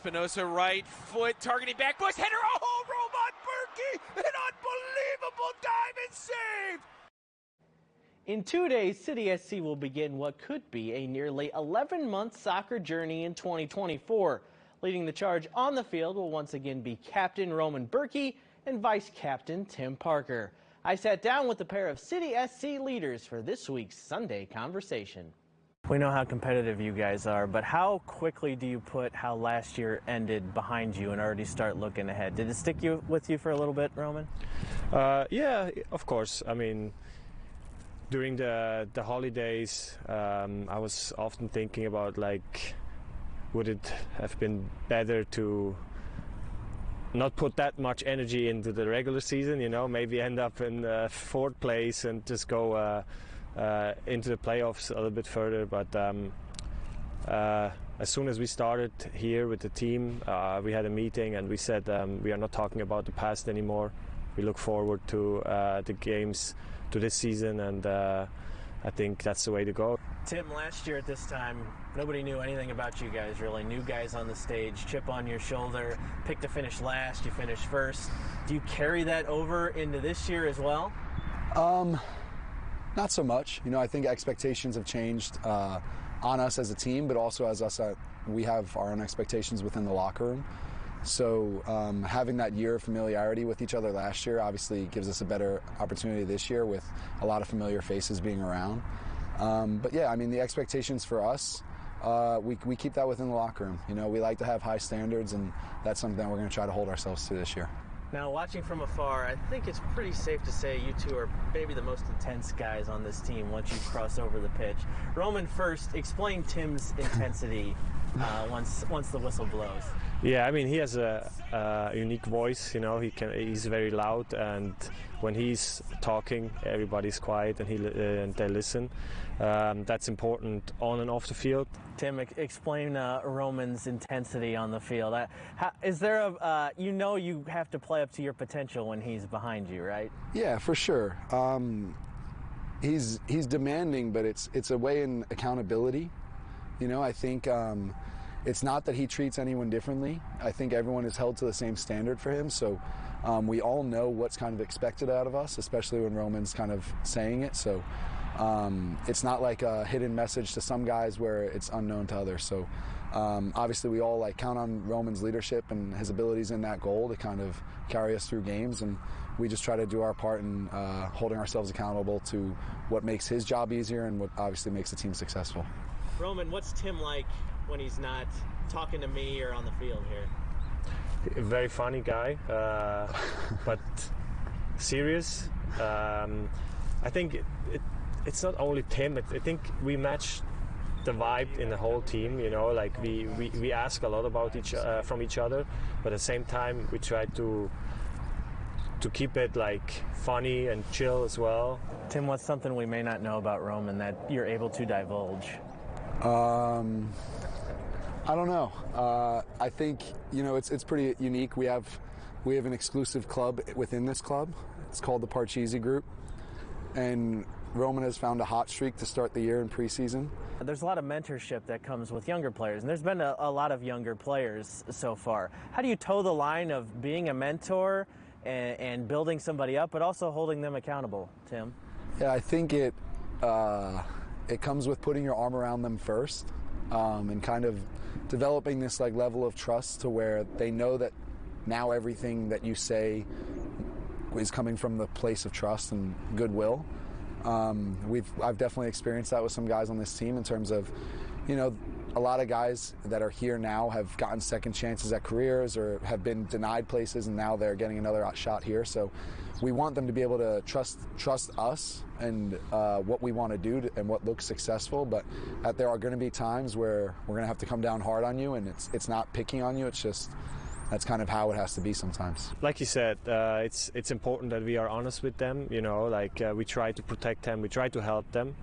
Espinosa right foot targeting back post header. Oh, Roman Bürki, an unbelievable dive and save. In 2 days, City SC will begin what could be a nearly 11-month soccer journey in 2024. Leading the charge on the field will once again be Captain Roman Bürki and Vice Captain Tim Parker. I sat down with a pair of City SC leaders for this week's Sunday Conversation. We know how competitive you guys are, but how quickly do you put how last year ended behind you and already start looking ahead? Did it stick with you for a little bit, Roman? Yeah, of course. I mean, during the holidays, I was often thinking about, like, would it have been better to not put that much energy into the regular season, you know, maybe end up in fourth place and just go into the playoffs a little bit further. But as soon as we started here with the team, we had a meeting and we said we are not talking about the past anymore. We look forward to the games, to this season, and I think that's the way to go. Tim, last year at this time, nobody knew anything about you guys, really. New guys on the stage, chip on your shoulder, picked to finish last, you finished first. Do you carry that over into this year as well? Not so much. You know, I think expectations have changed on us as a team, but also as us, we have our own expectations within the locker room. So having that year of familiarity with each other last year obviously gives us a better opportunity this year with a lot of familiar faces being around. But yeah, I mean, the expectations for us, we keep that within the locker room. You know, we like to have high standards, and that's something that we're going to try to hold ourselves to this year. Now, watching from afar, I think it's pretty safe to say you two are maybe the most intense guys on this team once you cross over the pitch. Roman, first, explain Tim's intensity once the whistle blows. Yeah, I mean, he has a unique voice, you know, he's very loud, and when he's talking, everybody's quiet and they listen. That's important on and off the field. Tim, explain Roman's intensity on the field. Is there you know you have to play up to your potential when he's behind you, right? Yeah, for sure. He's demanding, but it's a way in accountability. You know, I think it's not that he treats anyone differently. I think everyone is held to the same standard for him. So we all know what's kind of expected out of us, especially when Roman's kind of saying it. So it's not like a hidden message to some guys where it's unknown to others. So obviously we all like count on Roman's leadership and his abilities in that goal to kind of carry us through games. And we just try to do our part in holding ourselves accountable to what makes his job easier and what obviously makes the team successful. Roman, what's Tim like when he's not talking to me or on the field here? A very funny guy, but serious. I think it's not only Tim. I think we match the vibe in the whole team. You know, like we ask a lot about from each other, but at the same time we try to keep it like funny and chill as well. Tim, what's something we may not know about Roman that you're able to divulge? I don't know. I think, you know, it's pretty unique. We have an exclusive club within this club. It's called the Parcheesi Group, and Roman has found a hot streak to start the year in preseason. There's a lot of mentorship that comes with younger players, and there's been a lot of younger players so far. How do you toe the line of being a mentor and building somebody up, but also holding them accountable, Tim? Yeah, I think it comes with putting your arm around them first, and kind of developing this like level of trust to where they know that now everything that you say is coming from the place of trust and goodwill. I've definitely experienced that with some guys on this team in terms of, you know, a lot of guys that are here now have gotten second chances at careers or have been denied places, and now they're getting another shot here. So we want them to be able to trust us and what we want to do and what looks successful, but there are going to be times where we're going to have to come down hard on you, and it's not picking on you, it's just that's kind of how it has to be sometimes. Like you said, it's important that we are honest with them, you know, like we try to protect them, we try to help them,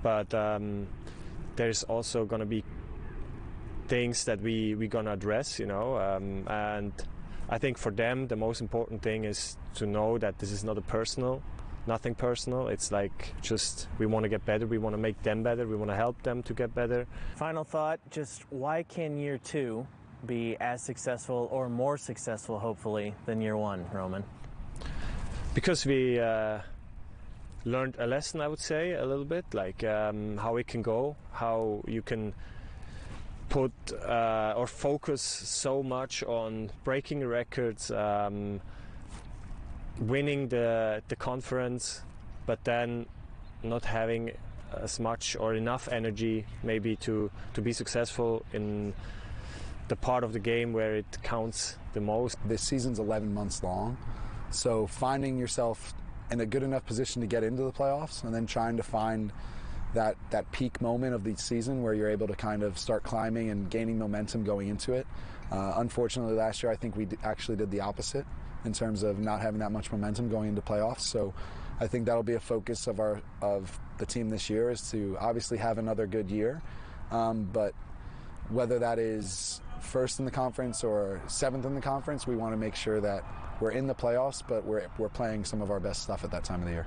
but there's also going to be things that we're going to address, you know, and I think for them the most important thing is to know that this is not nothing personal. It's like just we want to get better, we want to make them better, we want to help them to get better. Final thought, just why can year two be as successful or more successful, hopefully, than year one, Roman? Because we learned a lesson, I would say, a little bit, like how it can go, how you can put or focus so much on breaking records, winning the conference, but then not having as much or enough energy maybe to be successful in the part of the game where it counts the most. This season's 11 months long, so finding yourself in a good enough position to get into the playoffs and then trying to find that peak moment of the season where you're able to kind of start climbing and gaining momentum going into it. Unfortunately, last year I think we actually did the opposite in terms of not having that much momentum going into playoffs. So I think that'll be a focus of the team this year, is to obviously have another good year, but whether that is first in the conference or seventh in the conference, we want to make sure that we're in the playoffs, but we're playing some of our best stuff at that time of the year.